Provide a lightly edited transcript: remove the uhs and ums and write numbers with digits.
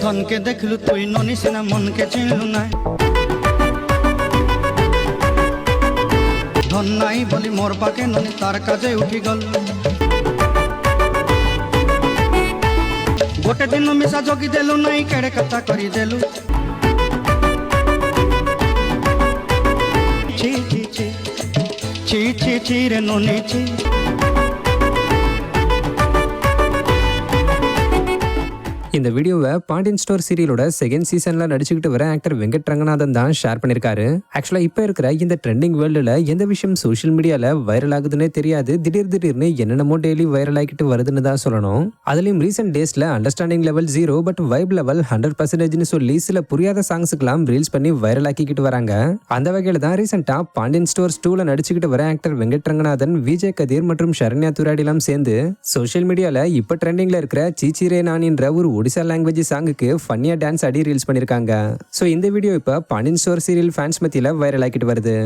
ধনকে দেখলু তুই ননি সিনা মনকে চিনলু না ধন নাই বলি মোর পাকে ননি তার কাজে উঠি গল গোটে দিন মিশা জগি দেলু নাই কেড়ে কথা করি দেলু ছি ছি ছি ছি ছি ছি রে ননি ছি இந்த வீடியோவை பாண்டியன் ஸ்டோர் சீரியலோட செகண்ட் சீசன்ல நடிச்சுக்கிட்டு வர ஆக்டர் வெங்கட் ரங்கநாதன் தான் ஷேர் பண்ணிருக்காரு. ஆக்சுவலா இப்ப இருக்கிற இந்த ட்ரெண்டிங் வேர்ல்டுல எந்த விஷயம் சோஷியல் மீடியால வைரல் ஆகுதுன்னே தெரியாது. திடீர்னு என்னென்னமோ டெய்லி வைரல் ஆகிட்டு வருதுன்னு தான் சொல்லணும். அதுலயும் ரீசெண்ட் டேஸ்ல understanding level 0 but vibe level 100% சொல்லி சில புரியாத சாங்ஸுக்கெல்லாம் ரீல்ஸ் பண்ணி வைரல் ஆக்கிக்கிட்டு வராங்க. அந்த வகையில தான் ரீசெண்டா பாண்டியன் ஸ்டோர்ஸ் 2ல நடிச்சுக்கிட்டு வர ஆக்டர் வெங்கட் ரங்கநாதன், விஜய் கதிர் மற்றும் சரண்யா துராடி எல்லாம் சேர்ந்து சோஷியல் மீடியால இப்ப ட்ரெண்டிங்ல இருக்கிற சீச்சிரே நானின்ற ஒரு ஒடிசா லாங்குவேஜ் சாங்குக்கு ஃபன்னியா டான்ஸ் ஆடி ரீல்ஸ் பண்ணிருக்காங்க. சோ இந்த வீடியோ இப்ப பாண்டியன் ஸ்டோர் சீரியல் ஃபேன்ஸ் மத்தியில வைரல் ஆகிட்டு வருது.